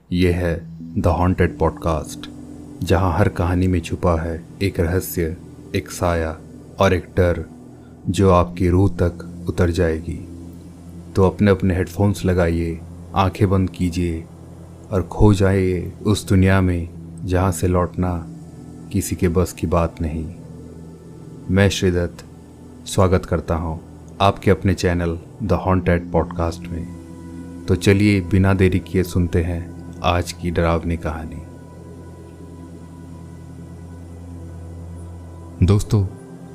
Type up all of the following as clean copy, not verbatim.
ये है the haunted podcast, जहाँ हर कहानी में छुपा है एक रहस्य, एक साया और एक डर जो आपकी रूह तक उतर जाएगी। तो अपने अपने हेडफोन्स लगाइए, आंखें बंद कीजिए और खो जाइए उस दुनिया में जहाँ से लौटना किसी के बस की बात नहीं। मैं श्रीदत्त स्वागत करता हूँ आपके अपने चैनल द हॉन्टेड पॉडकास्ट में। तो चलिए बिना देरी किए सुनते हैं आज की डरावनी कहानी। दोस्तों,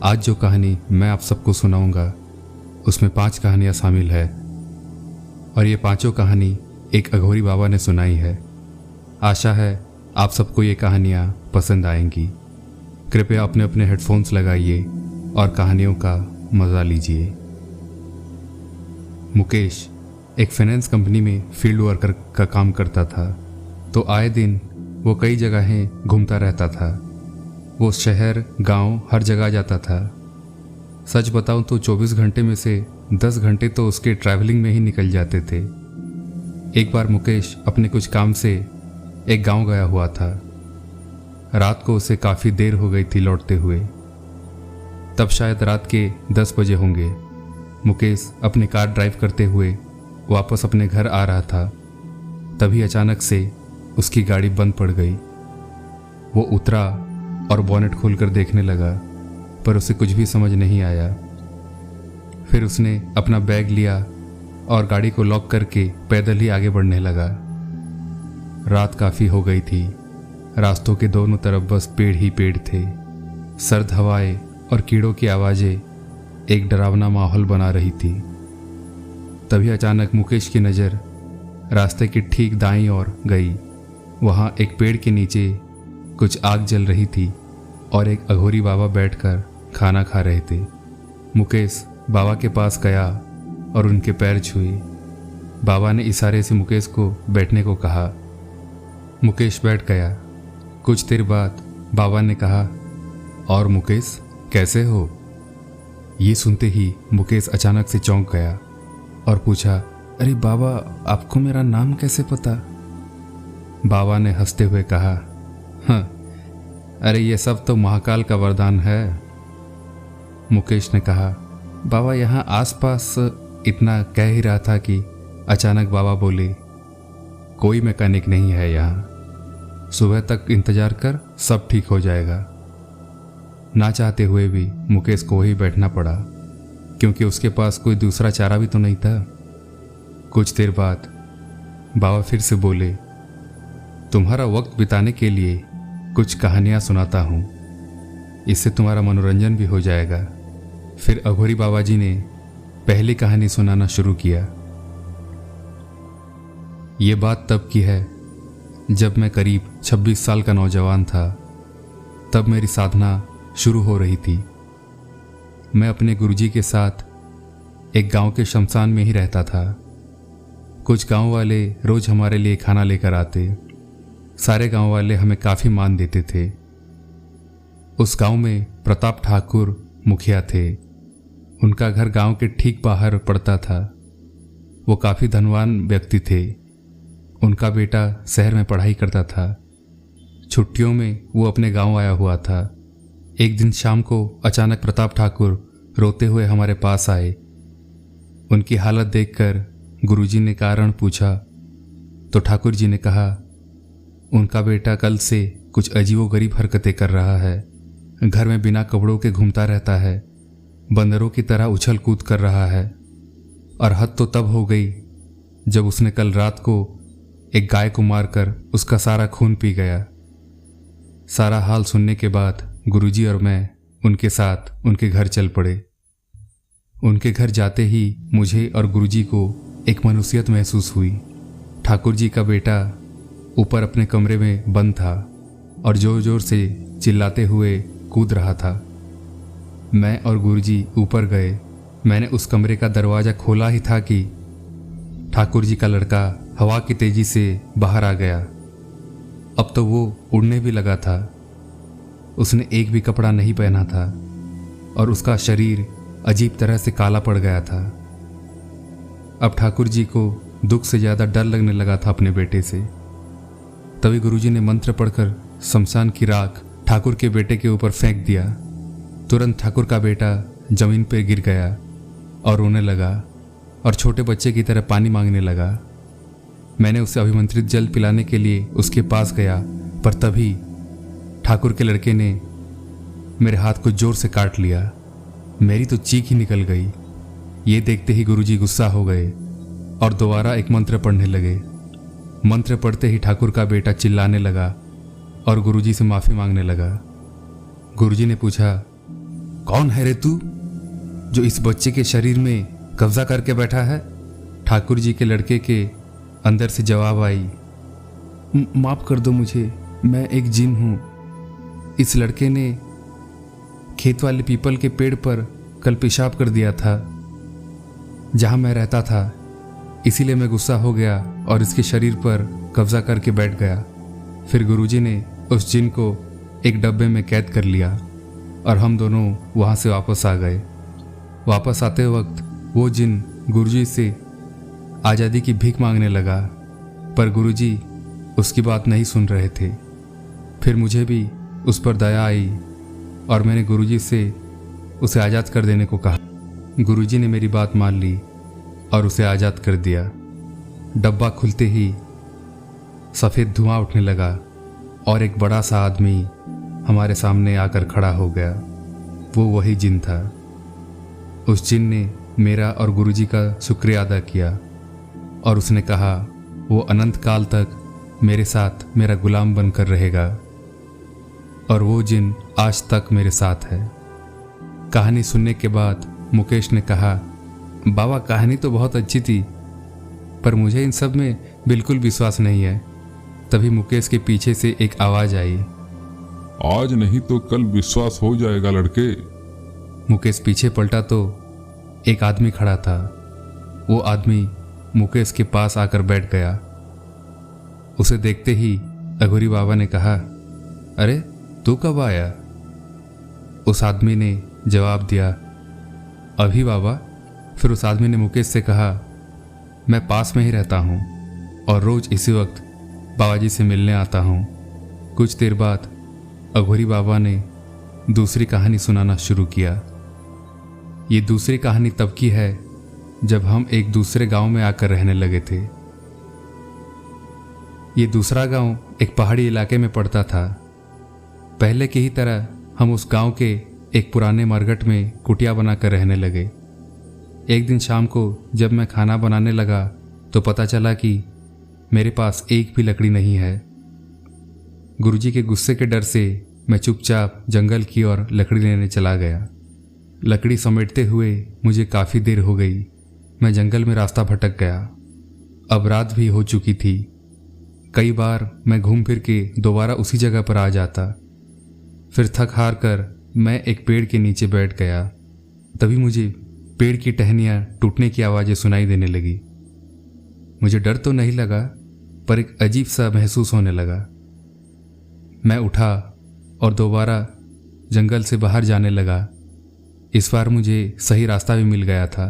आज जो कहानी मैं आप सबको सुनाऊंगा उसमें 5 कहानियां शामिल है और ये पांचों कहानी एक अघोरी बाबा ने सुनाई है। आशा है आप सबको ये कहानियां पसंद आएंगी। कृपया अपने अपने हेडफोन्स लगाइए और कहानियों का मज़ा लीजिए। मुकेश एक फाइनेंस कंपनी में फील्ड वर्कर का काम करता था, तो आए दिन वो कई जगहें घूमता रहता था। वो शहर गांव हर जगह जाता था। सच बताऊं तो 24 घंटे में से 10 घंटे तो उसके ट्रैवलिंग में ही निकल जाते थे। एक बार मुकेश अपने कुछ काम से एक गांव गया हुआ था। रात को उसे काफ़ी देर हो गई थी लौटते हुए। तब शायद रात के 10 बजे होंगे। मुकेश अपनी कार ड्राइव करते हुए वापस अपने घर आ रहा था। तभी अचानक से उसकी गाड़ी बंद पड़ गई। वो उतरा और बॉनेट खोलकर देखने लगा, पर उसे कुछ भी समझ नहीं आया। फिर उसने अपना बैग लिया और गाड़ी को लॉक करके पैदल ही आगे बढ़ने लगा। रात काफ़ी हो गई थी। रास्तों के दोनों तरफ बस पेड़ ही पेड़ थे। सर्द हवाएं और कीड़ों की आवाज़ें एक डरावना माहौल बना रही थी। तभी अचानक मुकेश की नज़र रास्ते की ठीक दाईं ओर गई। वहाँ एक पेड़ के नीचे कुछ आग जल रही थी और एक अघोरी बाबा बैठकर खाना खा रहे थे। मुकेश बाबा के पास गया और उनके पैर छुए। बाबा ने इशारे से मुकेश को बैठने को कहा। मुकेश बैठ गया। कुछ देर बाद बाबा ने कहा, और मुकेश कैसे हो? ये सुनते ही मुकेश अचानक से चौंक गया और पूछा, अरे बाबा, आपको मेरा नाम कैसे पता? बाबा ने हंसते हुए कहा, हाँ, अरे ये सब तो महाकाल का वरदान है। मुकेश ने कहा, बाबा यहाँ आसपास इतना कह ही रहा था कि अचानक बाबा बोले, कोई मैकेनिक नहीं है यहाँ, सुबह तक इंतजार कर, सब ठीक हो जाएगा। ना चाहते हुए भी मुकेश को वहीं बैठना पड़ा, क्योंकि उसके पास कोई दूसरा चारा भी तो नहीं था। कुछ देर बाद बाबा फिर से बोले, तुम्हारा वक्त बिताने के लिए कुछ कहानियां सुनाता हूं, इससे तुम्हारा मनोरंजन भी हो जाएगा। फिर अघोरी बाबा जी ने पहली कहानी सुनाना शुरू किया। ये बात तब की है जब मैं करीब 26 साल का नौजवान था। तब मेरी साधना शुरू हो रही थी। मैं अपने गुरुजी के साथ एक गांव के शमशान में ही रहता था। कुछ गांव वाले रोज हमारे लिए खाना लेकर आते। सारे गांव वाले हमें काफ़ी मान देते थे। उस गांव में प्रताप ठाकुर मुखिया थे। उनका घर गांव के ठीक बाहर पड़ता था। वो काफ़ी धनवान व्यक्ति थे। उनका बेटा शहर में पढ़ाई करता था। छुट्टियों में वो अपने गांव आया हुआ था। एक दिन शाम को अचानक प्रताप ठाकुर रोते हुए हमारे पास आए। उनकी हालत देखकर गुरुजी ने कारण पूछा तो ठाकुर जी ने कहा, उनका बेटा कल से कुछ अजीबोगरीब हरकतें कर रहा है। घर में बिना कपड़ों के घूमता रहता है, बंदरों की तरह उछल कूद कर रहा है। और हद तो तब हो गई जब उसने कल रात को एक गाय को मारकर उसका सारा खून पी गया। सारा हाल सुनने के बाद गुरुजी और मैं उनके साथ उनके घर चल पड़े। उनके घर जाते ही मुझे और गुरुजी को एक मानूसियत महसूस हुई। ठाकुर जी का बेटा ऊपर अपने कमरे में बंद था और जोर जोर से चिल्लाते हुए कूद रहा था। मैं और गुरुजी ऊपर गए। मैंने उस कमरे का दरवाज़ा खोला ही था कि ठाकुर जी का लड़का हवा की तेज़ी से बाहर आ गया। अब तो वो उड़ने भी लगा था। उसने एक भी कपड़ा नहीं पहना था और उसका शरीर अजीब तरह से काला पड़ गया था। अब ठाकुर जी को दुख से ज़्यादा डर लगने लगा था अपने बेटे से। तभी गुरुजी ने मंत्र पढ़कर शमशान की राख ठाकुर के बेटे के ऊपर फेंक दिया। तुरंत ठाकुर का बेटा जमीन पर गिर गया और रोने लगा और छोटे बच्चे की तरह पानी मांगने लगा। मैंने उसे अभिमंत्रित जल पिलाने के लिए उसके पास गया, पर तभी ठाकुर के लड़के ने मेरे हाथ को जोर से काट लिया। मेरी तो चीख ही निकल गई। ये देखते ही गुरुजी गुस्सा हो गए और दोबारा एक मंत्र पढ़ने लगे। मंत्र पढ़ते ही ठाकुर का बेटा चिल्लाने लगा और गुरुजी से माफ़ी मांगने लगा। गुरुजी ने पूछा, कौन है रे तू जो इस बच्चे के शरीर में कब्जा करके बैठा है? ठाकुर जी के लड़के के अंदर से जवाब आई, माफ़ कर दो मुझे, मैं एक जिन हूँ। इस लड़के ने खेत वाले पीपल के पेड़ पर कल पेशाब कर दिया था जहाँ मैं रहता था, इसीलिए मैं गुस्सा हो गया और इसके शरीर पर कब्जा करके बैठ गया। फिर गुरुजी ने उस जिन को एक डब्बे में कैद कर लिया और हम दोनों वहाँ से वापस आ गए। वापस आते वक्त वो जिन गुरुजी से आज़ादी की भीख मांगने लगा, पर गुरुजी उसकी बात नहीं सुन रहे थे। फिर मुझे भी उस पर दया आई और मैंने गुरुजी से उसे आज़ाद कर देने को कहा। गुरुजी ने मेरी बात मान ली और उसे आज़ाद कर दिया। डब्बा खुलते ही सफ़ेद धुआं उठने लगा और एक बड़ा सा आदमी हमारे सामने आकर खड़ा हो गया। वो वही जिन था। उस जिन ने मेरा और गुरुजी का शुक्रिया अदा किया और उसने कहा वो अनंत काल तक मेरे साथ मेरा गुलाम बनकर रहेगा। और वो जिन आज तक मेरे साथ है। कहानी सुनने के बाद मुकेश ने कहा, बाबा कहानी तो बहुत अच्छी थी, पर मुझे इन सब में बिल्कुल विश्वास नहीं है। तभी मुकेश के पीछे से एक आवाज़ आई, आज नहीं तो कल विश्वास हो जाएगा लड़के। मुकेश पीछे पलटा तो एक आदमी खड़ा था। वो आदमी मुकेश के पास आकर बैठ गया। उसे देखते ही अघोरी बाबा ने कहा, अरे तू कब आया? उस आदमी ने जवाब दिया, अभी बाबा। फिर उस आदमी ने मुकेश से कहा, मैं पास में ही रहता हूँ और रोज़ इसी वक्त बाबा जी से मिलने आता हूँ। कुछ देर बाद अघोरी बाबा ने दूसरी कहानी सुनाना शुरू किया। ये दूसरी कहानी तब की है जब हम एक दूसरे गांव में आकर रहने लगे थे। ये दूसरा गांव एक पहाड़ी इलाके में पड़ता था। पहले की ही तरह हम उस गांव के एक पुराने मरघट में कुटिया बनाकर रहने लगे। एक दिन शाम को जब मैं खाना बनाने लगा तो पता चला कि मेरे पास एक भी लकड़ी नहीं है। गुरुजी के गुस्से के डर से मैं चुपचाप जंगल की ओर लकड़ी लेने चला गया। लकड़ी समेटते हुए मुझे काफ़ी देर हो गई। मैं जंगल में रास्ता भटक गया। अब रात भी हो चुकी थी। कई बार मैं घूम फिर के दोबारा उसी जगह पर आ जाता। फिर थक हार कर मैं एक पेड़ के नीचे बैठ गया। तभी मुझे पेड़ की टहनियाँ टूटने की आवाज़ें सुनाई देने लगी। मुझे डर तो नहीं लगा, पर एक अजीब सा महसूस होने लगा। मैं उठा और दोबारा जंगल से बाहर जाने लगा। इस बार मुझे सही रास्ता भी मिल गया था।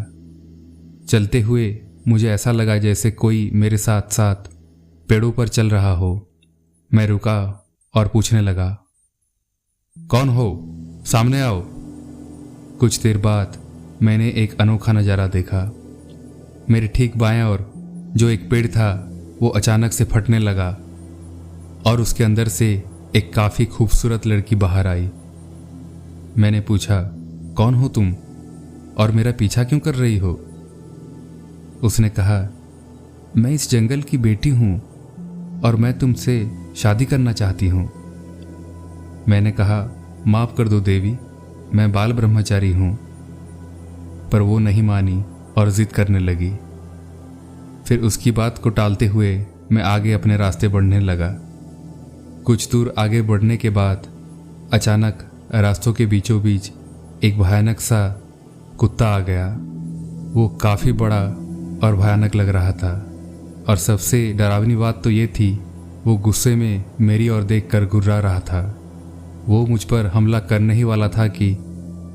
चलते हुए मुझे ऐसा लगा जैसे कोई मेरे साथ साथ पेड़ों पर चल रहा हो। मैं रुका और पूछने लगा, कौन हो? सामने आओ। कुछ देर बाद मैंने एक अनोखा नज़ारा देखा। मेरे ठीक बाएं ओर जो एक पेड़ था वो अचानक से फटने लगा और उसके अंदर से एक काफ़ी खूबसूरत लड़की बाहर आई। मैंने पूछा, कौन हो तुम और मेरा पीछा क्यों कर रही हो? उसने कहा, मैं इस जंगल की बेटी हूँ और मैं तुमसे शादी करना चाहती हूँ। मैंने कहा, माफ़ कर दो देवी, मैं बाल ब्रह्मचारी हूँ। पर वो नहीं मानी और जिद करने लगी। फिर उसकी बात को टालते हुए मैं आगे अपने रास्ते बढ़ने लगा। कुछ दूर आगे बढ़ने के बाद अचानक रास्तों के बीचों बीच एक भयानक सा कुत्ता आ गया। वो काफ़ी बड़ा और भयानक लग रहा था और सबसे डरावनी बात तो ये थी, वो गुस्से में मेरी ओर देखकर गुर्रा रहा था। वो मुझ पर हमला करने ही वाला था कि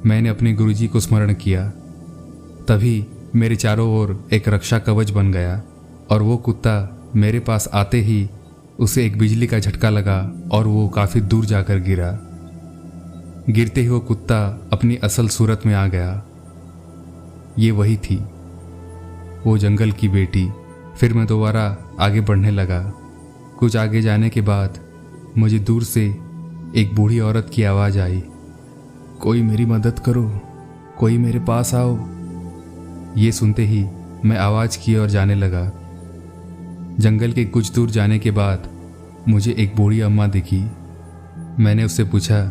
मैंने अपने गुरुजी को स्मरण किया। तभी मेरे चारों ओर एक रक्षा कवच बन गया और वो कुत्ता मेरे पास आते ही उसे एक बिजली का झटका लगा और वो काफ़ी दूर जाकर गिरा। गिरते ही वो कुत्ता अपनी असल सूरत में आ गया। ये वही थी, वो जंगल की बेटी। फिर मैं दोबारा आगे बढ़ने लगा। कुछ आगे जाने के बाद मुझे दूर से एक बूढ़ी औरत की आवाज़ आई, कोई मेरी मदद करो, कोई मेरे पास आओ। ये सुनते ही मैं आवाज़ की ओर जाने लगा। जंगल के कुछ दूर जाने के बाद मुझे एक बूढ़ी अम्मा दिखी। मैंने उससे पूछा,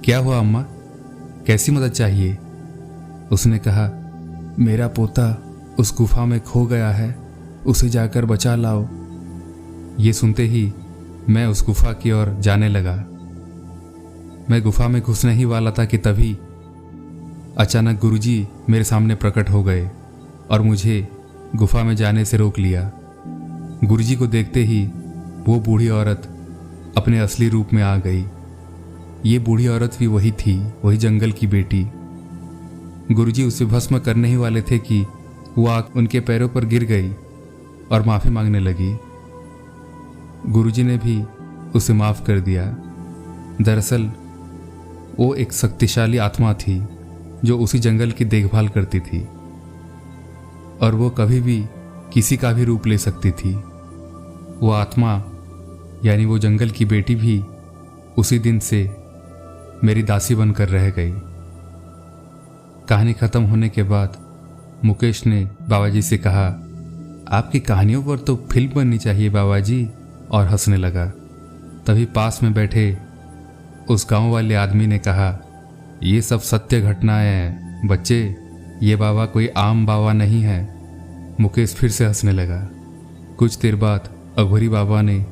क्या हुआ अम्मा, कैसी मदद चाहिए? उसने कहा, मेरा पोता उस गुफा में खो गया है, उसे जाकर बचा लाओ। ये सुनते ही मैं उस गुफा की ओर जाने लगा। मैं गुफा में घुसने ही वाला था कि तभी अचानक गुरुजी मेरे सामने प्रकट हो गए और मुझे गुफा में जाने से रोक लिया। गुरुजी को देखते ही वो बूढ़ी औरत अपने असली रूप में आ गई। ये बूढ़ी औरत भी वही थी, वही जंगल की बेटी। गुरुजी उसे भस्म करने ही वाले थे कि वो आग उनके पैरों पर गिर गई और माफ़ी मांगने लगी। गुरुजी ने भी उसे माफ़ कर दिया। दरअसल वो एक शक्तिशाली आत्मा थी जो उसी जंगल की देखभाल करती थी और वो कभी भी किसी का भी रूप ले सकती थी। वो आत्मा यानी वो जंगल की बेटी भी उसी दिन से मेरी दासी बनकर रह गई। कहानी खत्म होने के बाद मुकेश ने बाबा जी से कहा, आपकी कहानियों पर तो फिल्म बननी चाहिए बाबा जी, और हंसने लगा। तभी पास में बैठे उस गांव वाले आदमी ने कहा, ये सब सत्य घटनाएं हैं बच्चे, ये बाबा कोई आम बाबा नहीं है। मुकेश फिर से हंसने लगा। कुछ देर बाद अघोरी बाबा ने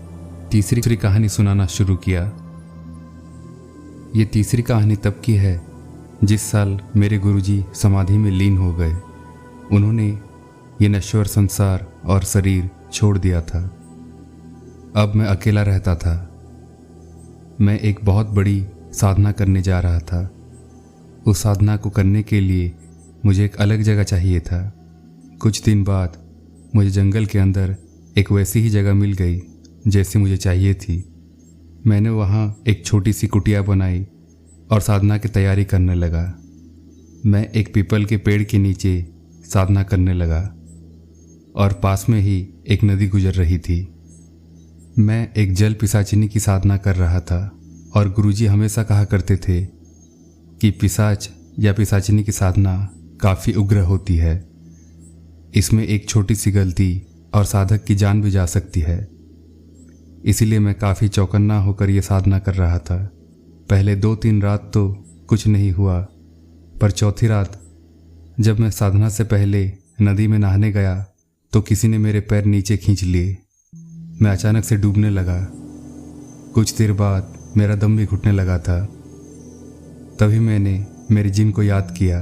तीसरी कहानी सुनाना शुरू किया। ये तीसरी कहानी तब की है जिस साल मेरे गुरुजी समाधि में लीन हो गए। उन्होंने ये नश्वर संसार और शरीर छोड़ दिया था। अब मैं अकेला रहता था। मैं एक बहुत बड़ी साधना करने जा रहा था। उस साधना को करने के लिए मुझे एक अलग जगह चाहिए था। कुछ दिन बाद मुझे जंगल के अंदर एक वैसी ही जगह मिल गई जैसी मुझे चाहिए थी। मैंने वहाँ एक छोटी सी कुटिया बनाई और साधना की तैयारी करने लगा। मैं एक पीपल के पेड़ के नीचे साधना करने लगा और पास में ही एक नदी गुजर रही थी। मैं एक जल पिशाचिनी की साधना कर रहा था और गुरुजी हमेशा कहा करते थे कि पिशाच या पिशाचिनी की साधना काफ़ी उग्र होती है। इसमें एक छोटी सी गलती और साधक की जान भी जा सकती है। इसीलिए मैं काफ़ी चौकन्ना होकर यह साधना कर रहा था। पहले 2-3 रात तो कुछ नहीं हुआ, पर चौथी रात जब मैं साधना से पहले नदी में नहाने गया तो किसी ने मेरे पैर नीचे खींच लिए। मैं अचानक से डूबने लगा। कुछ देर बाद मेरा दम भी घुटने लगा था। तभी मैंने मेरे जिन को याद किया।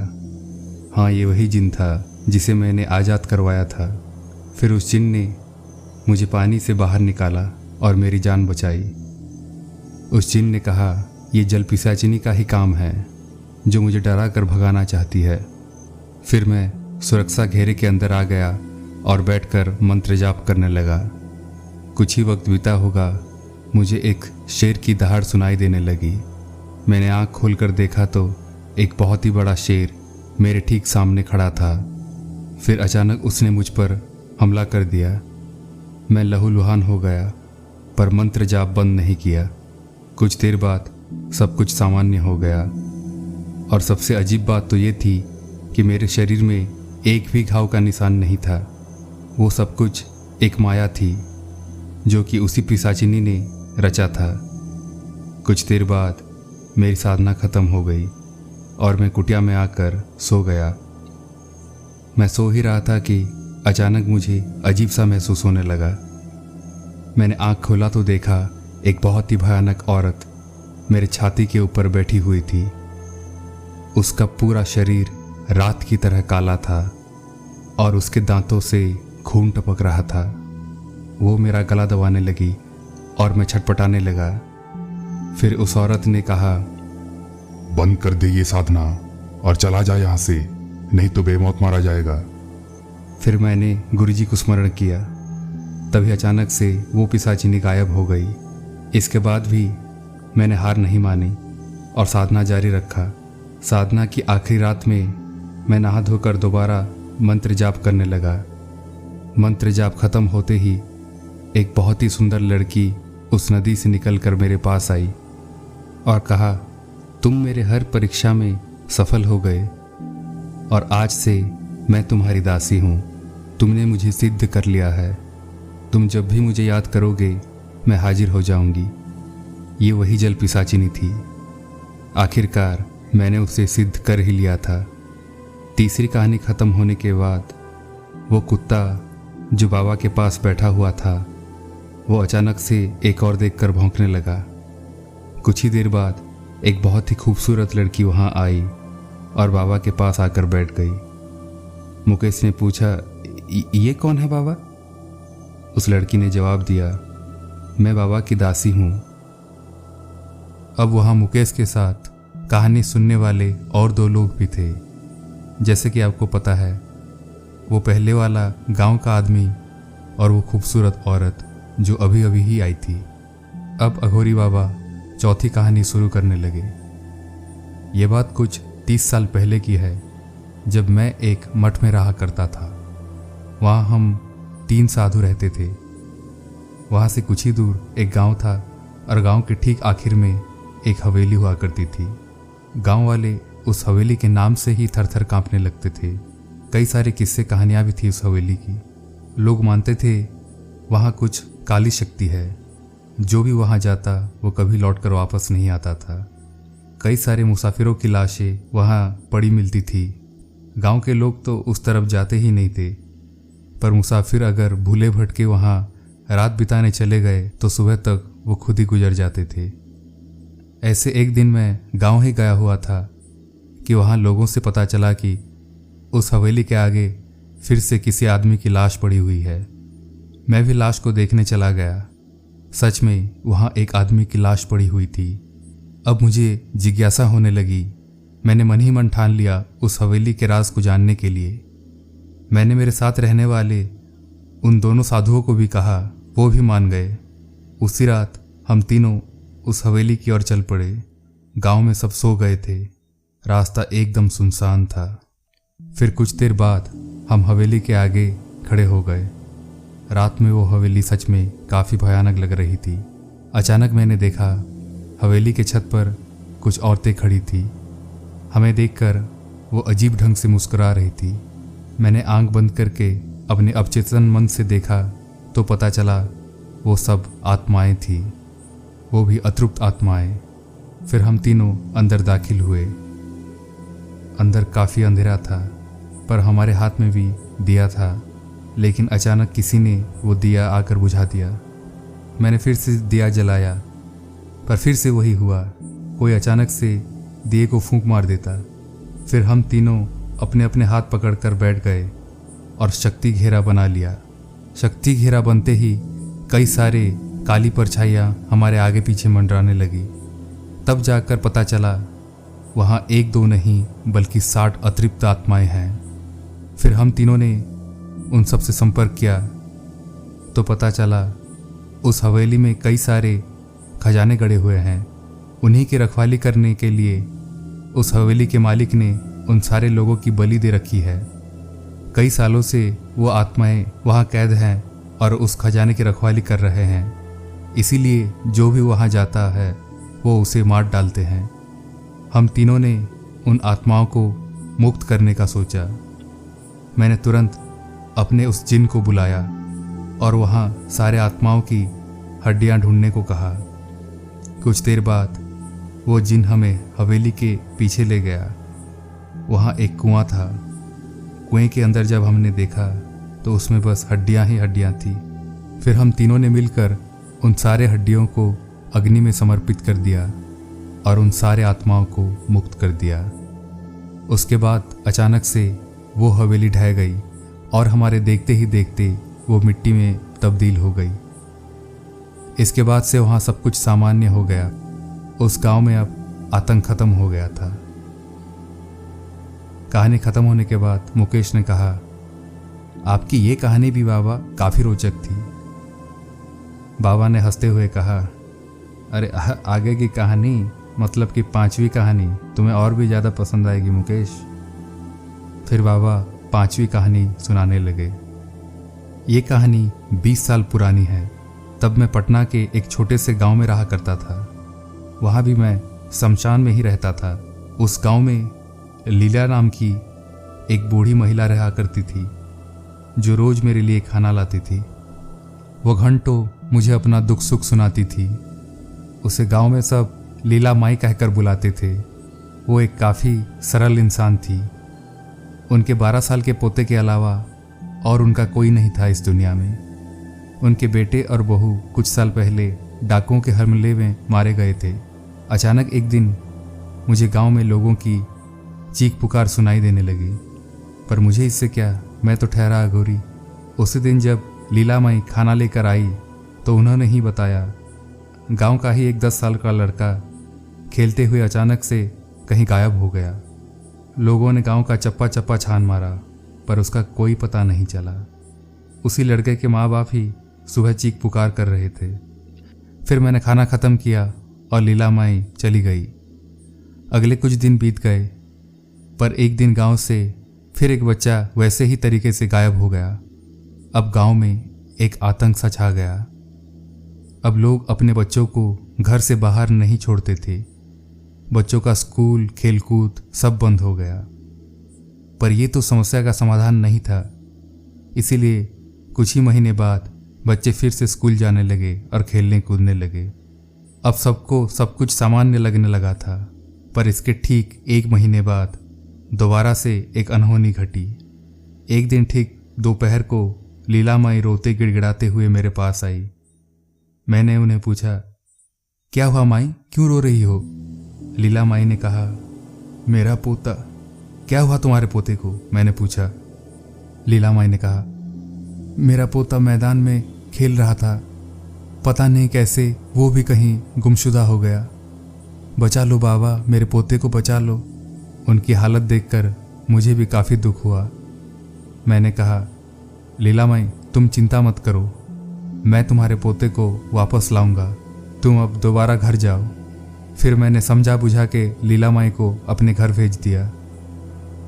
हाँ, ये वही जिन था जिसे मैंने आज़ाद करवाया था। फिर उस जिन ने मुझे पानी से बाहर निकाला और मेरी जान बचाई। उस जिन ने कहा, ये जल पिशाचिनी का ही काम है जो मुझे डरा कर भगाना चाहती है। फिर मैं सुरक्षा घेरे के अंदर आ गया और बैठकर मंत्र जाप करने लगा। कुछ ही वक्त बीता होगा, मुझे एक शेर की दहाड़ सुनाई देने लगी। मैंने आँख खोलकर देखा तो एक बहुत ही बड़ा शेर मेरे ठीक सामने खड़ा था। फिर अचानक उसने मुझ पर हमला कर दिया। मैं लहूलुहान हो गया, पर मंत्र जाप बंद नहीं किया। कुछ देर बाद सब कुछ सामान्य हो गया और सबसे अजीब बात तो ये थी कि मेरे शरीर में एक भी घाव का निशान नहीं था। वो सब कुछ एक माया थी जो कि उसी पिशाचिनी ने रचा था। कुछ देर बाद मेरी साधना खत्म हो गई और मैं कुटिया में आकर सो गया। मैं सो ही रहा था कि अचानक मुझे अजीब सा महसूस होने लगा। मैंने आँख खोला तो देखा एक बहुत ही भयानक औरत मेरे छाती के ऊपर बैठी हुई थी। उसका पूरा शरीर रात की तरह काला था और उसके दांतों से खून टपक रहा था। वो मेरा गला दबाने लगी और मैं छटपटाने लगा। फिर उस औरत ने कहा, बंद कर दे ये साधना और चला जा यहाँ से, नहीं तो बेमौत मारा जाएगा। फिर मैंने गुरुजी को स्मरण किया। तभी अचानक से वो पिशाचिनी गायब हो गई। इसके बाद भी मैंने हार नहीं मानी और साधना जारी रखा। साधना की आखिरी रात में मैं नहा धोकर दोबारा मंत्र जाप करने लगा। मंत्र जाप खत्म होते ही एक बहुत ही सुंदर लड़की उस नदी से निकलकर मेरे पास आई और कहा, तुम मेरे हर परीक्षा में सफल हो गए और आज से मैं तुम्हारी दासी हूँ। तुमने मुझे सिद्ध कर लिया है। तुम जब भी मुझे याद करोगे मैं हाजिर हो जाऊंगी। ये वही जल पिशाचिनी थी। आखिरकार मैंने उसे सिद्ध कर ही लिया था। तीसरी कहानी खत्म होने के बाद वो कुत्ता जो बाबा के पास बैठा हुआ था वो अचानक से एक और देखकर भौंकने लगा। कुछ ही देर बाद एक बहुत ही खूबसूरत लड़की वहाँ आई और बाबा के पास आकर बैठ गई। मुकेश ने पूछा, ये कौन है बाबा? उस लड़की ने जवाब दिया, मैं बाबा की दासी हूँ। अब वहाँ मुकेश के साथ कहानी सुनने वाले और 2 लोग भी थे। जैसे कि आपको पता है, वो पहले वाला गांव का आदमी और वो खूबसूरत औरत जो अभी अभी ही आई थी। अब अघोरी बाबा चौथी कहानी शुरू करने लगे। ये बात कुछ 30 साल पहले की है, जब मैं एक मठ में रहा करता था। वहाँ हम 3 साधु रहते थे। वहाँ से कुछ ही दूर एक गांव था और गांव के ठीक आखिर में एक हवेली हुआ करती थी। गांव वाले उस हवेली के नाम से ही थर थर कांपने लगते थे। कई सारे किस्से कहानियाँ भी थी उस हवेली की। लोग मानते थे वहाँ कुछ काली शक्ति है। जो भी वहाँ जाता वो कभी लौटकर वापस नहीं आता था। कई सारे मुसाफिरों की लाशें वहाँ पड़ी मिलती थी। गांव के लोग तो उस तरफ जाते ही नहीं थे, पर मुसाफिर अगर भूले भटके वहाँ रात बिताने चले गए तो सुबह तक वो खुद ही गुजर जाते थे। ऐसे एक दिन मैं गांव ही गया हुआ था कि वहाँ लोगों से पता चला कि उस हवेली के आगे फिर से किसी आदमी की लाश पड़ी हुई है। मैं भी लाश को देखने चला गया। सच में वहाँ एक आदमी की लाश पड़ी हुई थी। अब मुझे जिज्ञासा होने लगी। मैंने मन ही मन ठान लिया उस हवेली के राज को जानने के लिए। मैंने मेरे साथ रहने वाले उन दोनों साधुओं को भी कहा, वो भी मान गए। उसी रात हम तीनों उस हवेली की ओर चल पड़े। गांव में सब सो गए थे। रास्ता एकदम सुनसान था। फिर कुछ देर बाद हम हवेली के आगे खड़े हो गए। रात में वो हवेली सच में काफ़ी भयानक लग रही थी। अचानक मैंने देखा हवेली के छत पर कुछ औरतें खड़ी थी। हमें देखकर वो अजीब ढंग से मुस्कुरा रही थी। मैंने आंख बंद करके अपने अवचेतन मन से देखा तो पता चला वो सब आत्माएं थी, वो भी अतृप्त आत्माएं। फिर हम तीनों अंदर दाखिल हुए। अंदर काफ़ी अंधेरा था, पर हमारे हाथ में भी दिया था, लेकिन अचानक किसी ने वो दिया आकर बुझा दिया। मैंने फिर से दिया जलाया, पर फिर से वही हुआ। कोई अचानक से दिए को फूंक मार देता। फिर हम तीनों अपने अपने हाथ पकड़कर बैठ गए और शक्ति घेरा बना लिया। शक्ति घेरा बनते ही कई सारे काली परछाइयाँ हमारे आगे पीछे मंडराने लगी। तब जाकर पता चला वहाँ 1-2 नहीं बल्कि 60 अतृप्त आत्माएं हैं। फिर हम तीनों ने उन सब से संपर्क किया तो पता चला उस हवेली में कई सारे खजाने गड़े हुए हैं। उन्हीं की रखवाली करने के लिए उस हवेली के मालिक ने उन सारे लोगों की बलि दे रखी है। कई सालों से वो आत्माएं वहाँ कैद हैं और उस खजाने की रखवाली कर रहे हैं। इसीलिए जो भी वहाँ जाता है वो उसे मार डालते हैं। हम तीनों ने उन आत्माओं को मुक्त करने का सोचा। मैंने तुरंत अपने उस जिन को बुलाया और वहाँ सारे आत्माओं की हड्डियाँ ढूंढने को कहा। कुछ देर बाद वो जिन हमें हवेली के पीछे ले गया। वहाँ एक कुआं था। कुएं के अंदर जब हमने देखा तो उसमें बस हड्डियाँ ही हड्डियाँ थी। फिर हम तीनों ने मिलकर उन सारे हड्डियों को अग्नि में समर्पित कर दिया और उन सारे आत्माओं को मुक्त कर दिया। उसके बाद अचानक से वो हवेली ढह गई और हमारे देखते ही देखते वो मिट्टी में तब्दील हो गई। इसके बाद से वहाँ सब कुछ सामान्य हो गया। उस गांव में अब आतंक खत्म हो गया था। कहानी खत्म होने के बाद मुकेश ने कहा, आपकी ये कहानी भी बाबा काफ़ी रोचक थी। बाबा ने हंसते हुए कहा, अरे आगे की कहानी मतलब कि 5वीं कहानी तुम्हें और भी ज़्यादा पसंद आएगी मुकेश। फिर बाबा 5वीं कहानी सुनाने लगे। ये कहानी 20 साल पुरानी है। तब मैं पटना के एक छोटे से गांव में रहा करता था। वहाँ भी मैं शमशान में ही रहता था। उस गांव में लीला नाम की एक बूढ़ी महिला रहा करती थी जो रोज़ मेरे लिए खाना लाती थी। वो घंटों मुझे अपना दुख सुख सुनाती थी। उसे गांव में सब लीला माई कहकर बुलाते थे। वो एक काफ़ी सरल इंसान थी। उनके 12 साल के पोते के अलावा और उनका कोई नहीं था इस दुनिया में। उनके बेटे और बहू कुछ साल पहले डाकुओं के हमले में मारे गए थे। अचानक एक दिन मुझे गांव में लोगों की चीख पुकार सुनाई देने लगी, पर मुझे इससे क्या, मैं तो ठहरा अघोरी। उसी दिन जब लीला माई खाना लेकर आई तो उन्होंने ही बताया, गांव का ही एक 10 साल का लड़का खेलते हुए अचानक से कहीं गायब हो गया। लोगों ने गांव का चप्पा चप्पा छान मारा पर उसका कोई पता नहीं चला। उसी लड़के के माँ बाप ही सुबह चीख पुकार कर रहे थे। फिर मैंने खाना ख़त्म किया और लीला माई चली गई। अगले कुछ दिन बीत गए, पर एक दिन गांव से फिर एक बच्चा वैसे ही तरीके से गायब हो गया। अब गांव में एक आतंक सा छा गया। अब लोग अपने बच्चों को घर से बाहर नहीं छोड़ते थे। बच्चों का स्कूल, खेलकूद सब बंद हो गया। पर यह तो समस्या का समाधान नहीं था। इसीलिए कुछ ही महीने बाद बच्चे फिर से स्कूल जाने लगे और खेलने कूदने लगे। अब सबको सब कुछ सामान्य लगने लगा था। पर इसके ठीक 1 महीने बाद दोबारा से एक अनहोनी घटी। एक दिन ठीक दोपहर को लीला माई रोते गिड़गिड़ाते हुए मेरे पास आई। मैंने उन्हें पूछा, क्या हुआ माई, क्यों रो रही हो? लीला माई ने कहा, मेरा पोता। क्या हुआ तुम्हारे पोते को? मैंने पूछा। लीला माई ने कहा, मेरा पोता मैदान में खेल रहा था, पता नहीं कैसे वो भी कहीं गुमशुदा हो गया। बचा लो बाबा, मेरे पोते को बचा लो। उनकी हालत देखकर मुझे भी काफ़ी दुख हुआ। मैंने कहा, लीला माई तुम चिंता मत करो, मैं तुम्हारे पोते को वापस लाऊंगा, तुम अब दोबारा घर जाओ। फिर मैंने समझा बुझा के लीला माई को अपने घर भेज दिया।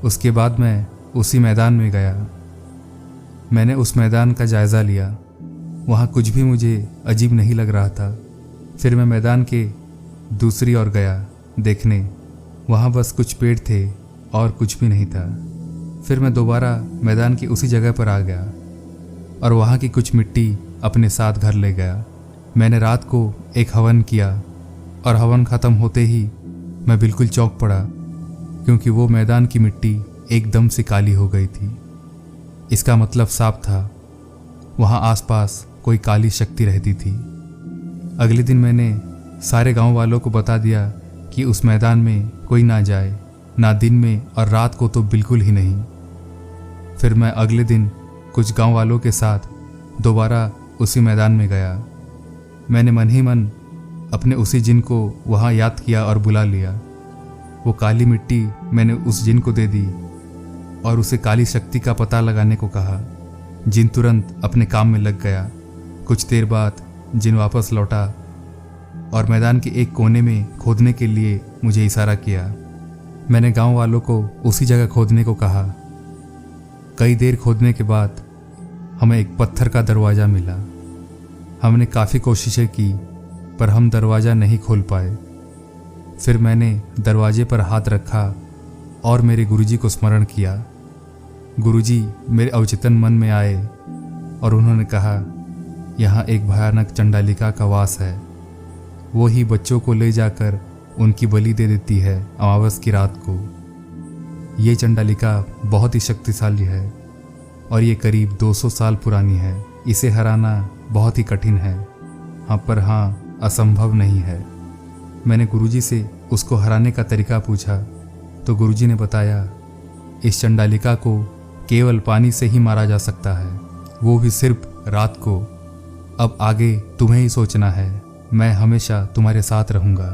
उसके बाद मैं उसी मैदान में गया। मैंने उस मैदान का जायज़ा लिया। वहाँ कुछ भी मुझे अजीब नहीं लग रहा था। फिर मैं मैदान के दूसरी ओर गया देखने। वहाँ बस कुछ पेड़ थे और कुछ भी नहीं था। फिर मैं दोबारा मैदान की उसी जगह पर आ गया और वहाँ की कुछ मिट्टी अपने साथ घर ले गया। मैंने रात को एक हवन किया और हवन ख़त्म होते ही मैं बिल्कुल चौंक पड़ा, क्योंकि वो मैदान की मिट्टी एकदम से काली हो गई थी। इसका मतलब साफ था, वहाँ आसपास कोई काली शक्ति रहती थी। अगले दिन मैंने सारे गांव वालों को बता दिया कि उस मैदान में कोई ना जाए, ना दिन में और रात को तो बिल्कुल ही नहीं। फिर मैं अगले दिन कुछ गांव वालों के साथ दोबारा उसी मैदान में गया। मैंने मन ही मन अपने उसी जिन को वहाँ याद किया और बुला लिया। वो काली मिट्टी मैंने उस जिन को दे दी और उसे काली शक्ति का पता लगाने को कहा। जिन तुरंत अपने काम में लग गया। कुछ देर बाद जिन वापस लौटा और मैदान के एक कोने में खोदने के लिए मुझे इशारा किया। मैंने गांव वालों को उसी जगह खोदने को कहा। कई देर खोदने के बाद हमें एक पत्थर का दरवाज़ा मिला। हमने काफ़ी कोशिशें की पर हम दरवाज़ा नहीं खोल पाए। फिर मैंने दरवाजे पर हाथ रखा और मेरे गुरुजी को स्मरण किया। गुरुजी मेरे अवचेतन मन में आए और उन्होंने कहा, यहाँ एक भयानक चंडालिका का वास है। वो ही बच्चों को ले जाकर उनकी बलि दे देती है अमावस की रात को। ये चंडालिका बहुत ही शक्तिशाली है और ये करीब 200 साल पुरानी है। इसे हराना बहुत ही कठिन है, हाँ असंभव नहीं है। मैंने गुरुजी से उसको हराने का तरीका पूछा तो गुरुजी ने बताया, इस चंडालिका को केवल पानी से ही मारा जा सकता है, वो भी सिर्फ रात को। अब आगे तुम्हें ही सोचना है, मैं हमेशा तुम्हारे साथ रहूँगा।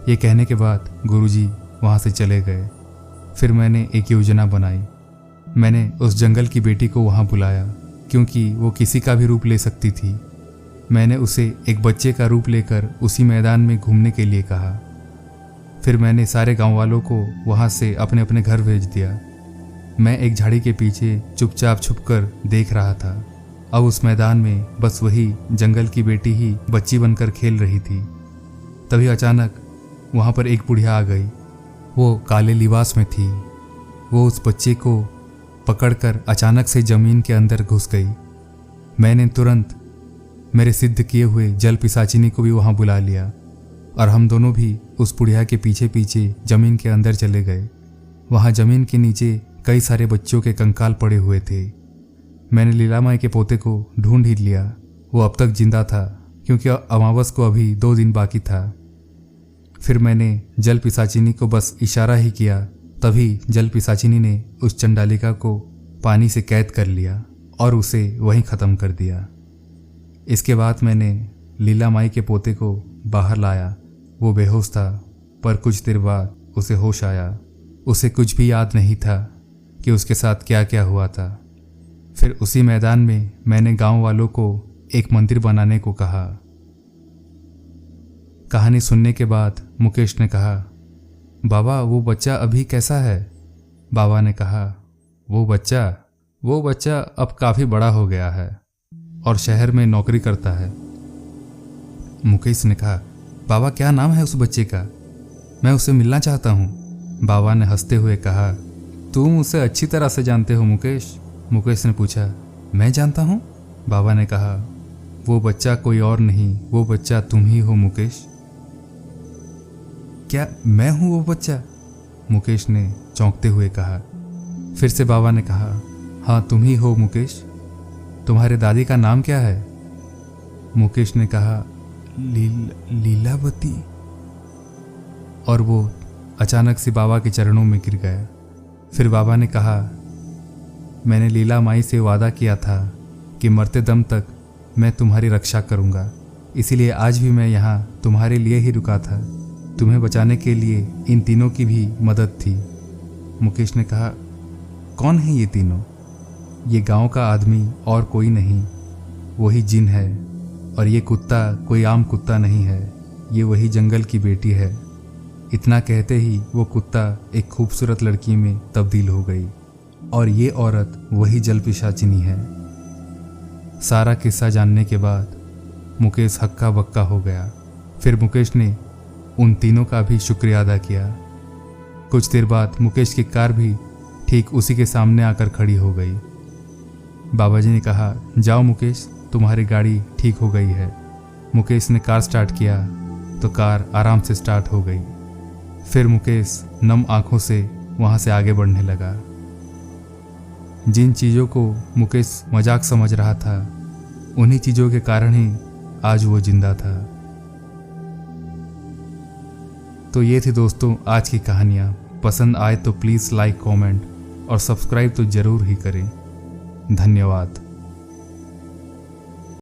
ये कहने के बाद गुरुजी वहाँ से चले गए। फिर मैंने एक योजना बनाई। मैंने उस जंगल की बेटी को वहाँ बुलाया, क्योंकि वो किसी का भी रूप ले सकती थी। मैंने उसे एक बच्चे का रूप लेकर उसी मैदान में घूमने के लिए कहा। फिर मैंने सारे गांव वालों को वहां से अपने अपने घर भेज दिया। मैं एक झाड़ी के पीछे चुपचाप छुपकर देख रहा था। अब उस मैदान में बस वही जंगल की बेटी ही बच्ची बनकर खेल रही थी। तभी अचानक वहां पर एक बुढ़िया आ गई। वो काले लिबास में थी। वो उस बच्चे को पकड़कर अचानक से जमीन के अंदर घुस गई। मैंने तुरंत मेरे सिद्ध किए हुए जल पिशाचिनी को भी वहां बुला लिया और हम दोनों भी उस बुढ़िया के पीछे पीछे जमीन के अंदर चले गए। वहां जमीन के नीचे कई सारे बच्चों के कंकाल पड़े हुए थे। मैंने लीला माई के पोते को ढूंढ ही लिया। वो अब तक जिंदा था क्योंकि अमावस को अभी 2 दिन बाकी था। फिर मैंने जल पिशाचिनी को बस इशारा ही किया, तभी जल पिशाचिनी ने उस चंडालिका को पानी से कैद कर लिया और उसे वहीं ख़त्म कर दिया। इसके बाद मैंने लीला माई के पोते को बाहर लाया। वो बेहोश था, पर कुछ देर बाद उसे होश आया। उसे कुछ भी याद नहीं था कि उसके साथ क्या क्या हुआ था। फिर उसी मैदान में मैंने गांव वालों को एक मंदिर बनाने को कहा। कहानी सुनने के बाद मुकेश ने कहा, बाबा वो बच्चा अभी कैसा है? बाबा ने कहा, वो बच्चा अब काफ़ी बड़ा हो गया है और शहर में नौकरी करता है। मुकेश ने कहा, बाबा क्या नाम है उस बच्चे का? मैं उससे मिलना चाहता हूँ। बाबा ने हंसते हुए कहा, तुम उसे अच्छी तरह से जानते हो मुकेश। मुकेश ने पूछा, मैं जानता हूँ? बाबा ने कहा, वो बच्चा कोई और नहीं, वो बच्चा तुम ही हो मुकेश। क्या मैं हूँ वो बच्चा? मुकेश ने चौंकते हुए कहा। फिर से बाबा ने कहा, हाँ तुम ही हो मुकेश। तुम्हारे दादी का नाम क्या है? मुकेश ने कहा, लीलावती। और वो अचानक से बाबा के चरणों में गिर गया। फिर बाबा ने कहा, मैंने लीला माई से वादा किया था कि मरते दम तक मैं तुम्हारी रक्षा करूंगा, इसीलिए आज भी मैं यहाँ तुम्हारे लिए ही रुका था। तुम्हें बचाने के लिए इन तीनों की भी मदद थी। मुकेश ने कहा, कौन है ये तीनों? ये गांव का आदमी और कोई नहीं, वही जिन है। और ये कुत्ता कोई आम कुत्ता नहीं है, ये वही जंगल की बेटी है। इतना कहते ही वो कुत्ता एक खूबसूरत लड़की में तब्दील हो गई और ये औरत वही जल पिशाचिनी है। सारा किस्सा जानने के बाद मुकेश हक्का बक्का हो गया। फिर मुकेश ने उन तीनों का भी शुक्रिया अदा किया। कुछ देर बाद मुकेश की कार भी ठीक उसी के सामने आकर खड़ी हो गई। बाबा जी ने कहा, जाओ मुकेश, तुम्हारी गाड़ी ठीक हो गई है। मुकेश ने कार स्टार्ट किया तो कार आराम से स्टार्ट हो गई। फिर मुकेश नम आंखों से वहां से आगे बढ़ने लगा। जिन चीज़ों को मुकेश मजाक समझ रहा था, उन्हीं चीज़ों के कारण ही आज वो जिंदा था। तो ये थी दोस्तों आज की कहानियाँ। पसंद आए तो प्लीज़ लाइक, कमेंट और सब्सक्राइब तो ज़रूर ही करें। धन्यवाद।